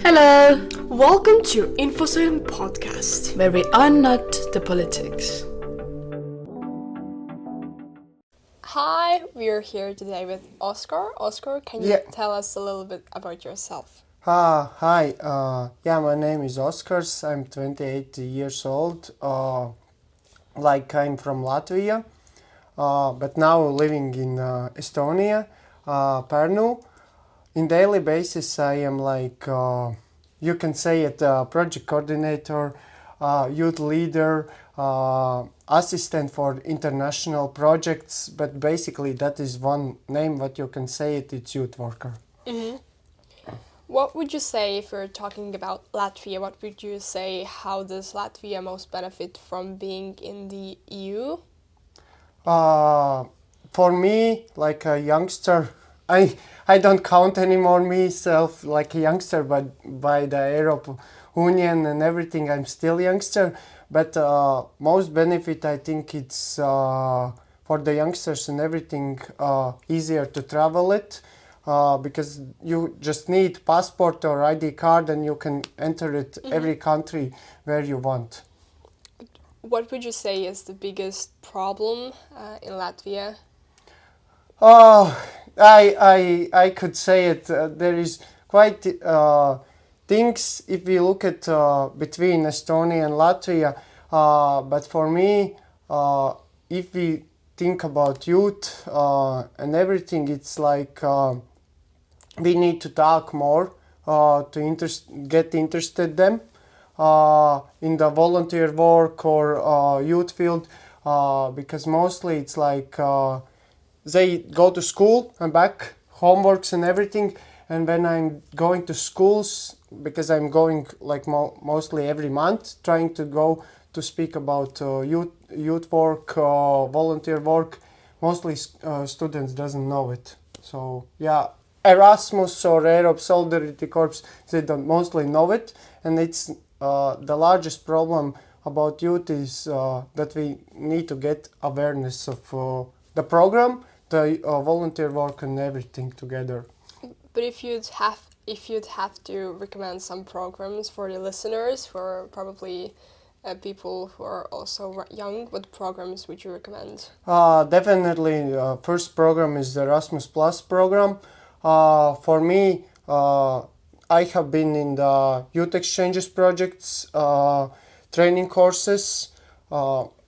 Hello, Welcome to InfoSystem Podcast. where we unknot the politics. Hi, we're here today with Oskar. Oskar, can you Yeah. tell us a little bit about yourself? Hi. My name is Oskars. I'm 28 years old. I'm from Latvia, but now living in Estonia, Pärnu. In daily basis, I am you can say it, project coordinator, youth leader, assistant for international projects. But basically, that is one name. What you can say it. It's youth worker. Mm-hmm. What would you say if we're talking about Latvia? What would you say? How does Latvia most benefit from being in the EU? For me, like a youngster, I don't count anymore myself like a youngster, but by the Europe Union and everything, I'm still youngster. But most benefit, I think it's for the youngsters and everything easier to travel it. Because you just need passport or ID card and you can enter it every country where you want. What would you say is the biggest problem in Latvia? I could say it. There is quite things if we look at between Estonia and Latvia. But for me, if we think about youth and everything, it's like we need to talk more to get interested them in the volunteer work or youth field because mostly it's like they go to school and back homeworks and everything, and when I'm going to schools, because I'm going like mostly every month trying to go to speak about youth work, volunteer work, mostly students doesn't know it. So yeah, Erasmus or Europe Solidarity Corps, they don't mostly know it, and it's the largest problem about youth is that we need to get awareness of the program, the volunteer work and everything together. But if you'd have to recommend some programs for the listeners, for probably people who are also young, what programs would you recommend? Definitely, first program is the Erasmus Plus program. For me, I have been in the youth exchanges projects, training courses.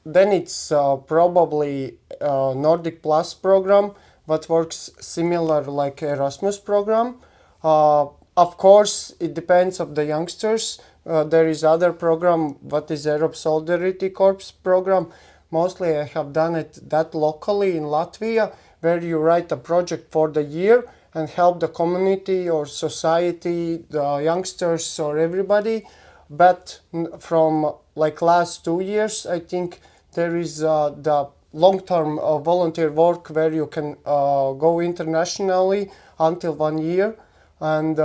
Then it's probably Nordic Plus program, what works similar like Erasmus program. Of course, it depends of the youngsters. There is other program, what is Europe Solidarity Corps program. Mostly I have done it that locally in Latvia, where you write a project for the year and help the community or society, the youngsters or everybody. But from like last 2 years, I think there is the long-term volunteer work where you can go internationally until 1 year and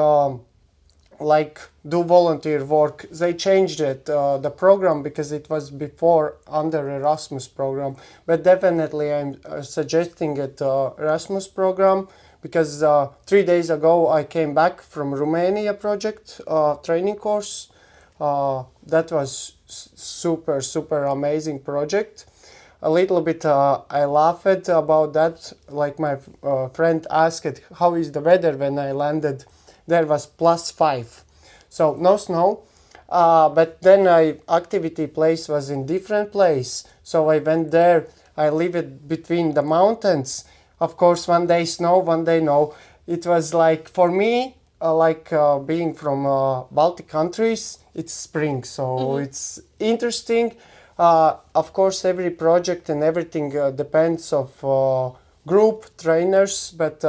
like do volunteer work. They changed it, the program, because it was before under Erasmus program. But definitely I'm suggesting it Erasmus program because 3 days ago I came back from Romania project training course. That was super amazing project. A little bit I laughed about that. Like my friend asked, how is the weather when I landed? There was +5, so no snow. But then activity place was in different place, so I went there. I lived between the mountains. Of course, one day snow, one day no. It was like for me, being from Baltic countries, it's spring, so it's interesting. Of course, every project and everything depends of group trainers, but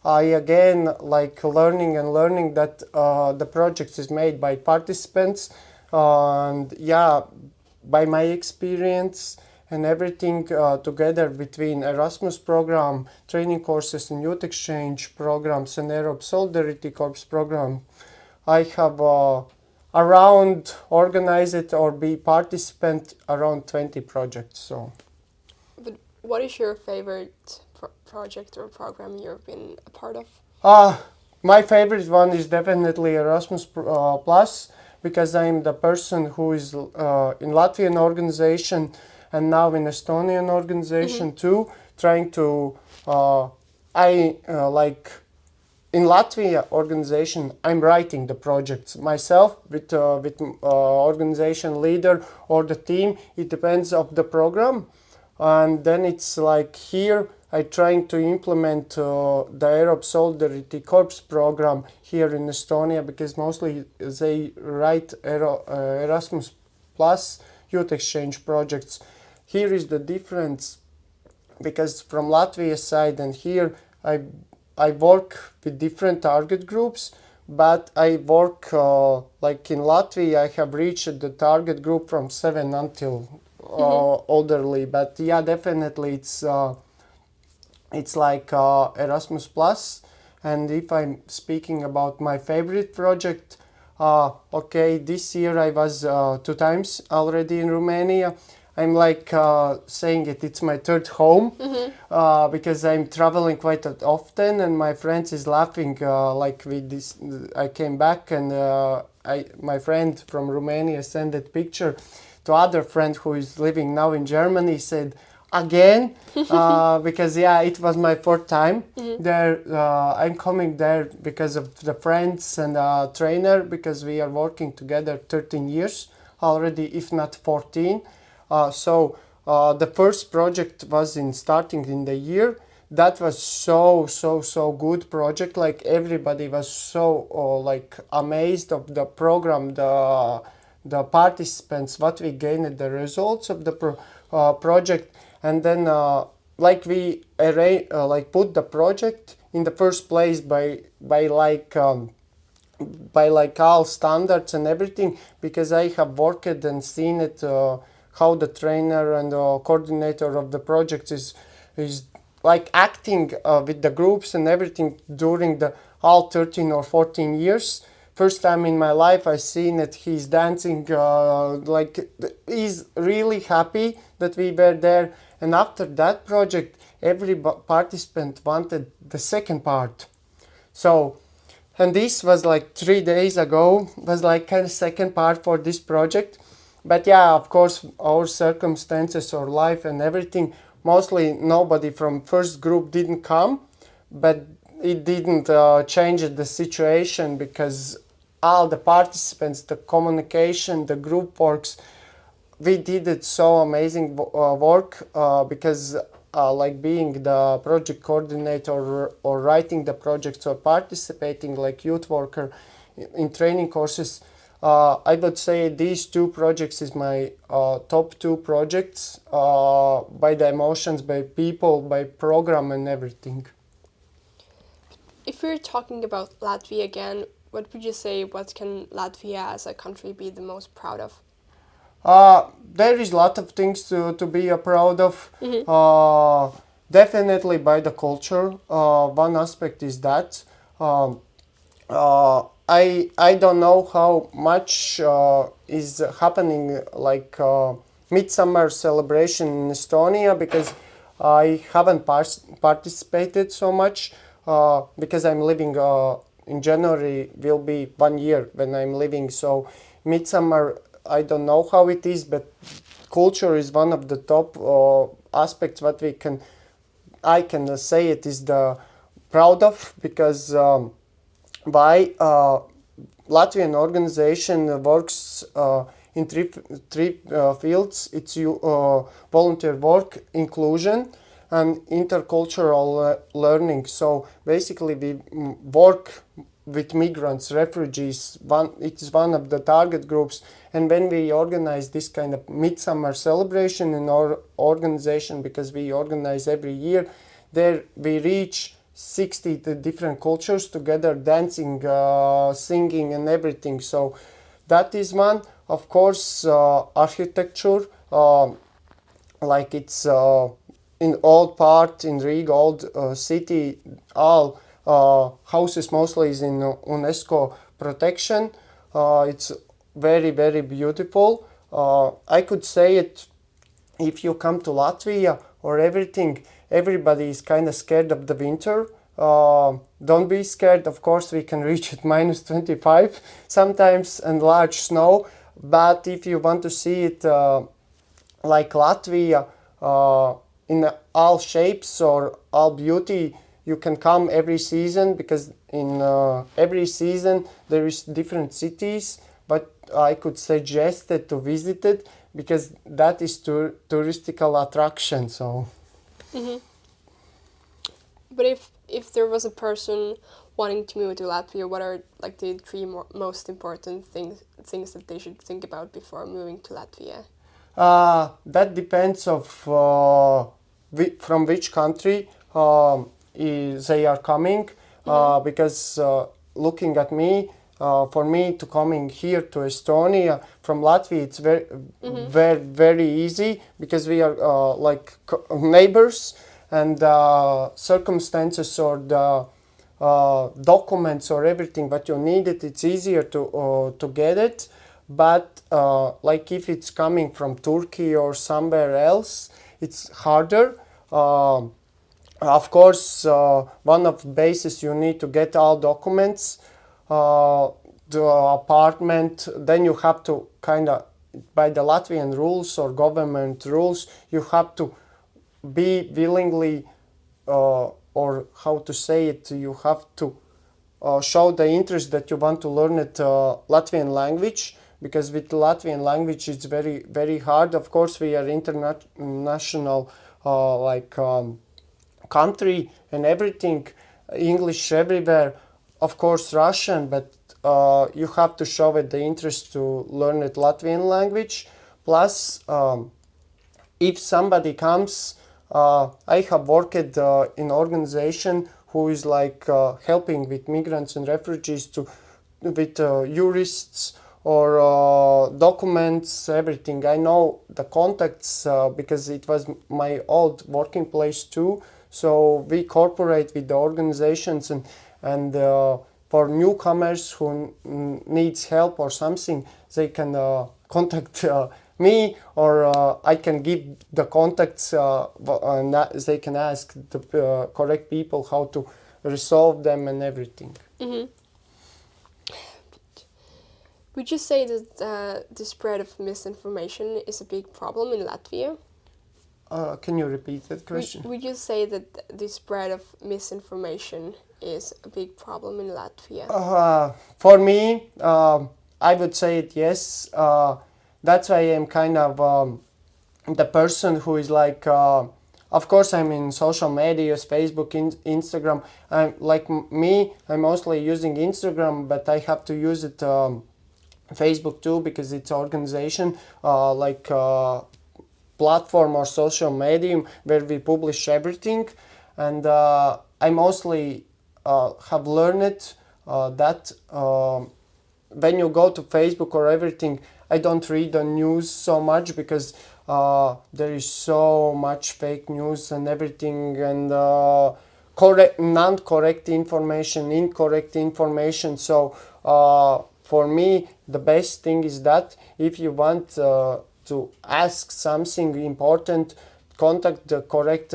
I again like learning that the project is made by participants, and yeah, by my experience and everything together between Erasmus program, training courses and youth exchange programs and Europe Solidarity Corps program, I have around organized or be participant around 20 projects. So. But what is your favorite project or program you've been a part of? My favorite one is definitely Erasmus Plus, because I'm the person who is in Latvian organization and now in Estonian organization too, trying to like in Latvia organization, I'm writing the projects myself with organization leader or the team. It depends of the program, and then it's like here I trying to implement the Europe Solidarity Corps program here in Estonia, because mostly they write Erasmus Plus youth exchange projects. Here is the difference, because from Latvia side and here I work with different target groups, but I work like in Latvia I have reached the target group from 7 until elderly. But yeah, definitely it's like Erasmus Plus. And if I'm speaking about my favorite project, okay, this year I was 2 times already in Romania. I'm like saying it's my third home, because I'm traveling quite often, and my friends is laughing like with this. I came back and my friend from Romania sent that picture to other friend who is living now in Germany, said again, because yeah, it was my fourth time there. I'm coming there because of the friends and trainer, because we are working together 13 years already, if not 14. So the first project was in starting in the year. That was so good project. Like everybody was so like amazed of the program, the participants, what we gained, the results of the project. And then like we like put the project in the first place by like all standards and everything, because I have worked and seen it, how the trainer and coordinator of the project is like acting with the groups and everything during the all 13 or 14 years. First time in my life I seen it, he's dancing, like he's really happy that we were there. And after that project, every participant wanted the second part. So, and this was like 3 days ago, was like kind of second part for this project. But yeah, of course, our circumstances or life and everything, mostly nobody from first group didn't come, but it didn't change the situation, because all the participants, the communication, the group works, we did it so amazing work, because like being the project coordinator or writing the projects or participating like youth worker in training courses, I would say these two projects is my top two projects, by the emotions, by people, by program and everything. If we're talking about Latvia again, what would you say, what can Latvia as a country be the most proud of? There is a lot of things to be proud of. Definitely by the culture. One aspect is that. I don't know how much is happening like midsummer celebration in Estonia, because I haven't participated so much, because I'm living in January will be 1 year when I'm living. So midsummer, I don't know how it is, but culture is one of the top aspects what I can say it is the proud of, because by Latvian organization works in three fields. It's volunteer work, inclusion, and intercultural learning. So basically, we work with migrants, refugees. It is one of the target groups. And when we organize this kind of midsummer celebration in our organization, because we organize every year, there we reach 60 different cultures together, dancing, singing, and everything. So that is one. Of course, architecture, like it's in old part in Riga, old city, all houses mostly is in UNESCO protection. It's very beautiful. I could say it, if you come to Latvia or everything, everybody is kind of scared of the winter, don't be scared. Of course, we can reach at minus 25 sometimes and large snow. But if you want to see it like Latvia in all shapes or all beauty, you can come every season, because in every season there is different cities. But I could suggest it to visit it, because that is touristical attraction. So. But if there was a person wanting to move to Latvia, what are like the three most important things that they should think about before moving to Latvia? That depends of from which country they are coming. Because looking at me, for me to coming here to Estonia from Latvia, it's very easy, because we are like neighbors, and circumstances or the documents or everything what you needed, it's easier to get it. But like if it's coming from Turkey or somewhere else, it's harder. Of course, one of the bases, you need to get all documents, the apartment. Then you have to kind of, by the Latvian rules or government rules, you have to be willingly, or how to say it, you have to show the interest that you want to learn it Latvian language, because with Latvian language it's very hard. Of course, we are international country and everything, English everywhere, of course Russian, but you have to show it the interest to learn it Latvian language. Plus, if somebody comes, I have worked in organization who is like helping with migrants and refugees with jurists or documents, everything. I know the contacts because it was my old working place too. So we cooperate with the organizations, and for newcomers who needs help or something, they can contact me, or I can give the contacts, and they can ask the correct people how to resolve them and everything. Would you say that the spread of misinformation is a big problem in Latvia? Can you repeat that question? Would you say that the spread of misinformation is a big problem in Latvia? For me, I would say it yes. That's why I'm kind of the person who is like, of course I'm in social media, Facebook, Instagram. I'm mostly using Instagram, but I have to use it Facebook too, because it's organization platform or social medium where we publish everything. And I mostly have learned that when you go to Facebook or everything, I don't read the news so much, because there is so much fake news and everything, and non-correct information, incorrect information. So for me, the best thing is that if you want to ask something important, contact the correct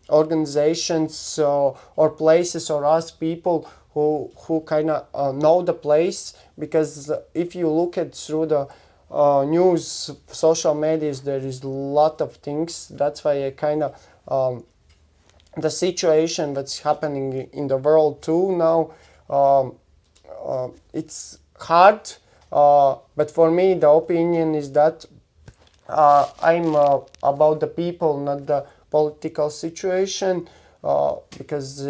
organizations or places, or ask people who kind of know the place. Because if you look at through the news, social medias, there is a lot of things. That's why I kind of the situation that's happening in the world too now, it's hard, but for me the opinion is that I'm about the people, not the political situation, because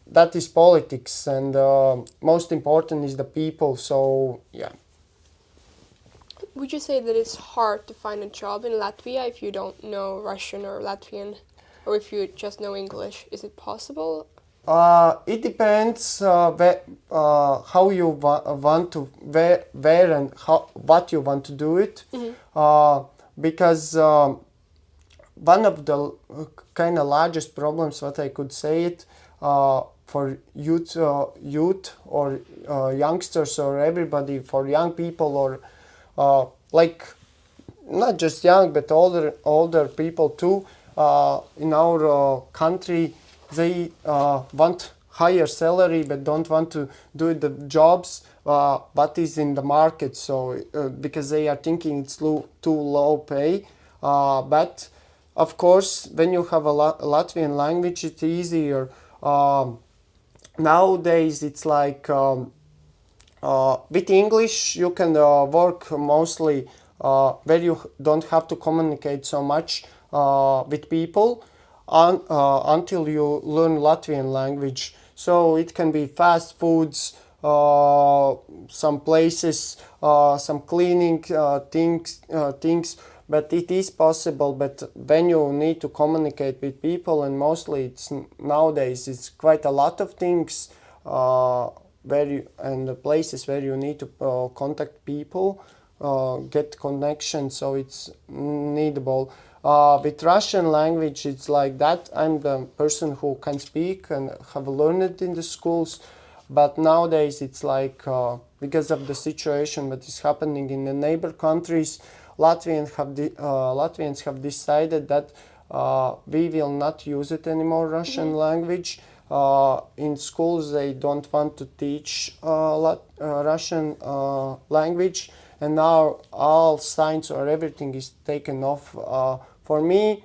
that is politics, and most important is the people. So yeah. Would you say that it's hard to find a job in Latvia if you don't know Russian or Latvian, or if you just know English? Is it possible? It depends how you want to, where and what you want to do it. Because one of the kind of largest problems, what I could say it, for youth or youngsters or everybody, for young people, or like not just young but older people too, in our country, they want higher salary but don't want to do the jobs what is in the market. So because they are thinking it's too low pay, but of course when you have a Latvian language it's easier. Nowadays it's like with English you can work mostly where you don't have to communicate so much with people until you learn Latvian language. So it can be fast foods, some places, some cleaning things, but it is possible. But when you need to communicate with people, and mostly it's nowadays it's quite a lot of things where you, and the places where you need to contact people, get connection, so it's needable. With Russian language it's like that. I'm the person who can speak and have learned it in the schools, but nowadays it's like because of the situation that is happening in the neighbor countries, Latvians have decided that we will not use it anymore, Russian language. In schools they don't want to teach Russian language, and now all science or everything is taken off. For me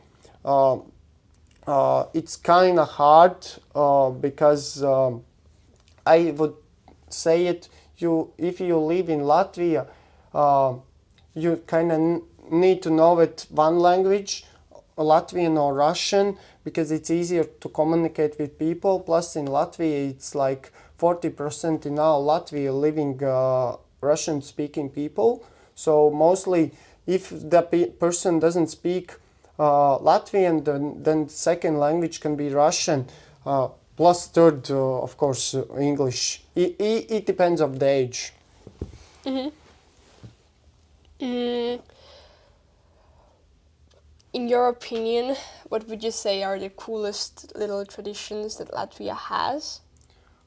it's kind of hard because I would say it, if you live in Latvia you kind of need to know it one language, Latvian or Russian, because it's easier to communicate with people. Plus in Latvia it's like 40% in all Latvia living Russian speaking people. So mostly if the person doesn't speak Latvian, then second language can be Russian, plus third of course English. It depends on the age. In your opinion, what would you say are the coolest little traditions that Latvia has?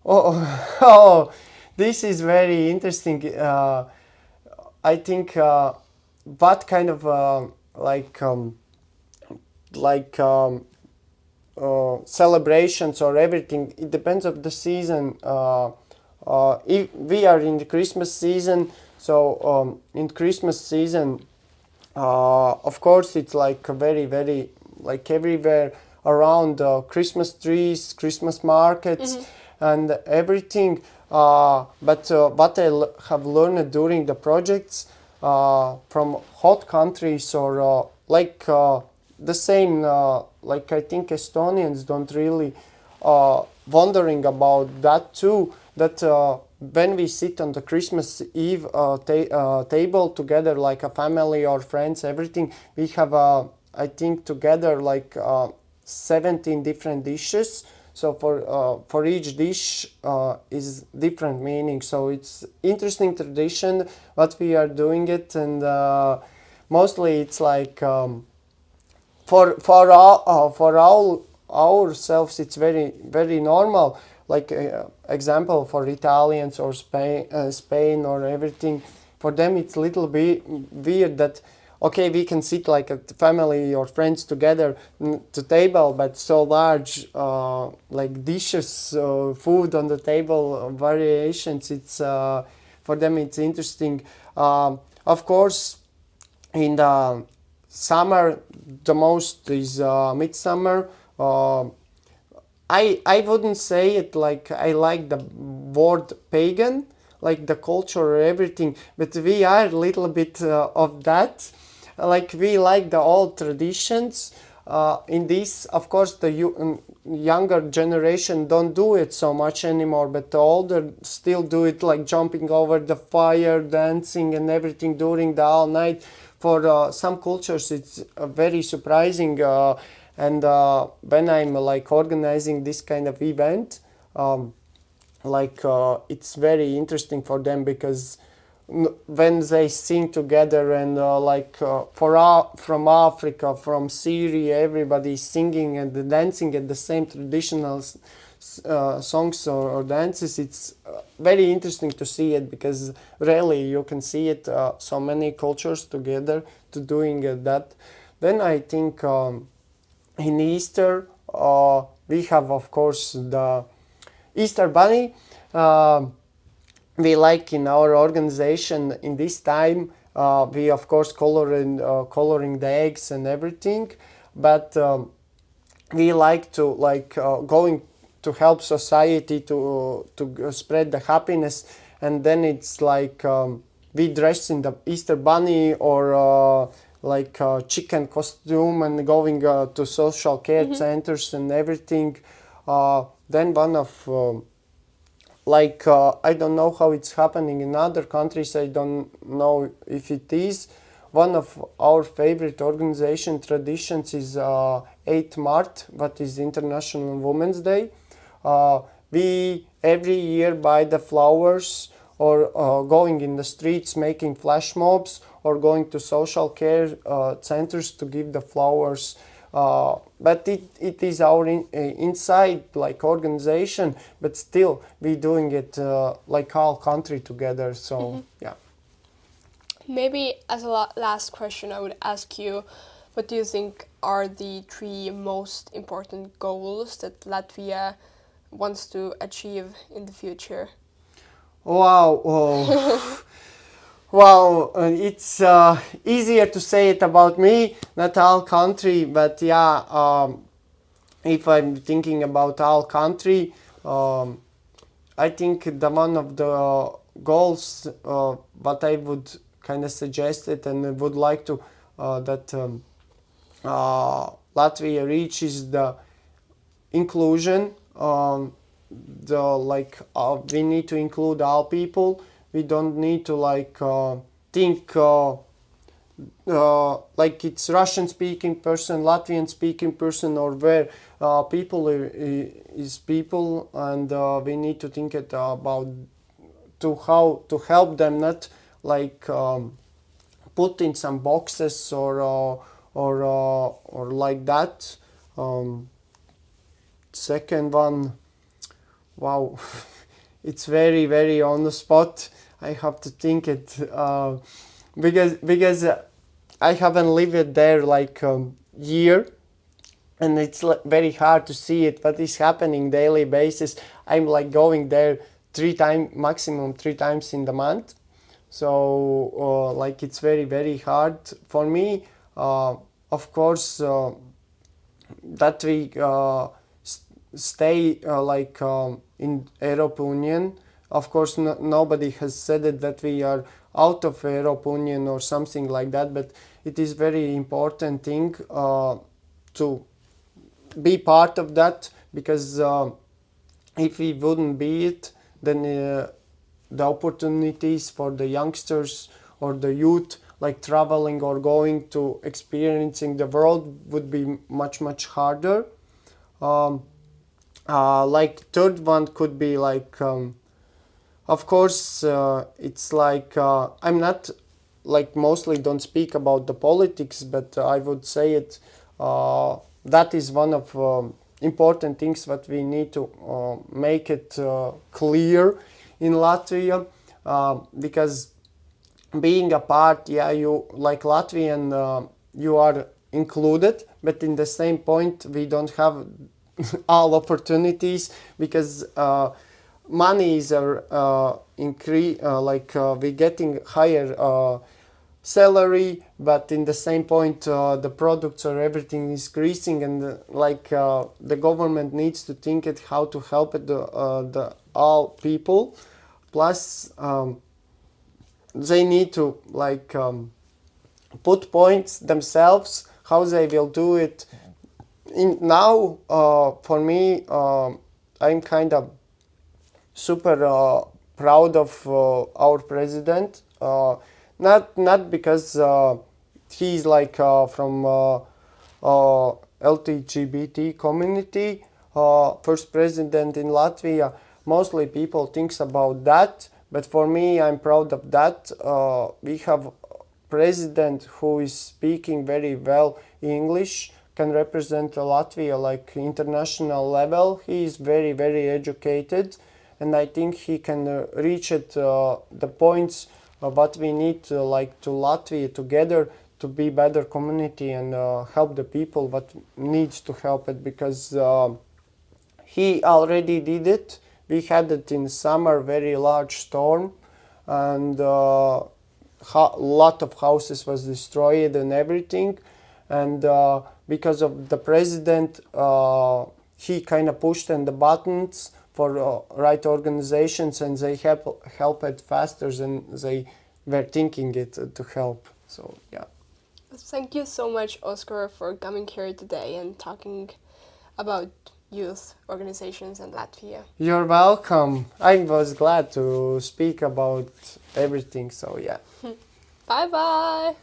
Oh, this is very interesting. I think what kind of celebrations or everything, it depends of the season. If we are in the Christmas season, so in Christmas season of course it's like very like everywhere around Christmas trees, Christmas markets, and everything. But what I have learned during the projects from hot countries or the same, like I think Estonians don't really wondering about that too, that when we sit on the Christmas Eve table together like a family or friends, everything, we have I think together like 17 different dishes. So for each dish is different meaning. So it's interesting tradition what we are doing it, and mostly it's like for all ourselves it's very normal. Like example for Italians or Spain or everything, for them it's little bit weird that okay, we can sit like a family or friends together to table, but so large like dishes, food on the table, variations, it's for them it's interesting. Of course in the summer the most is midsummer. I wouldn't say it like I like the word pagan, like the culture or everything, but we are a little bit of that. Like we like the old traditions. In this, of course, the younger generation don't do it so much anymore, but the older still do it, like jumping over the fire, dancing and everything during the all night. For some cultures, it's very surprising. And when I'm like organizing this kind of event, it's very interesting for them, because when they sing together and from Africa, from Syria, everybody singing and dancing at the same traditional songs or dances, it's very interesting to see it, because rarely you can see it so many cultures together to doing that. Then I think in Easter we have of course the Easter Bunny. We like in our organization in this time. We of course coloring the eggs and everything, but we like to going to help society to spread the happiness, and then it's we dress in the Easter bunny or chicken costume and going to social care centers and everything. Then one of I don't know how it's happening in other countries. I don't know if it is. One of our favorite organization traditions is 8th March, what is International Women's Day. We every year buy the flowers or going in the streets making flash mobs or going to social care centers to give the flowers. But it is our inside organization, but still we doing it all country together. So yeah. Maybe as a last question, I would ask you, what do you think are the 3 most important goals that Latvia wants to achieve in the future? Wow. Oh. Wow, it's easier to say it about me, not all country, but yeah, if I'm thinking about all country, I think the one of the goals what I would kind of suggest it and would like to that Latvia reaches the inclusion. We need to include all people. We don't need to think it's Russian speaking person, Latvian speaking person, or where people is people, and we need to think it about to how to help them, not put in some boxes or like that. Second one, wow, it's very very on the spot. I have to think it because I haven't lived there year, and it's very hard to see it. What is happening daily basis? I'm going there maximum 3 times in the month. So it's very very hard for me. Of course, that we stay in European Union. Of course, nobody has said it that we are out of European Union or something like that, but it is very important thing to be part of that, because if we wouldn't be it, then the opportunities for the youngsters or the youth traveling or going to experiencing the world would be much much harder. Third one could be of course it's I'm not mostly don't speak about the politics, but I would say it that is one of important things that we need to make it clear in Latvia, because being a part, yeah, you Latvian, you are included, but in the same point we don't have all opportunities, because money is increase, we getting higher salary, but in the same point the products or everything is increasing, and the government needs to think it how to help it the all people. Plus they need to put points themselves how they will do it. Now for me, I'm kind of super proud of our president, not because he's from LGBT community, first president in Latvia. Mostly people thinks about that, but for me, I'm proud of that. We have president who is speaking very well English, can represent Latvia international level. He is very very educated, and I think he can reach it the points what we need to Latvia together to be better community and help the people what needs to help it, because he already did it we had it in summer, very large storm, and lot of houses was destroyed and everything. And because of the president, he kind of pushed in the buttons for right organizations, and they help it faster than they were thinking it to help. So yeah. Thank you so much, Oskar, for coming here today and talking about youth organizations in Latvia. You're welcome. I was glad to speak about everything. So yeah. Bye bye.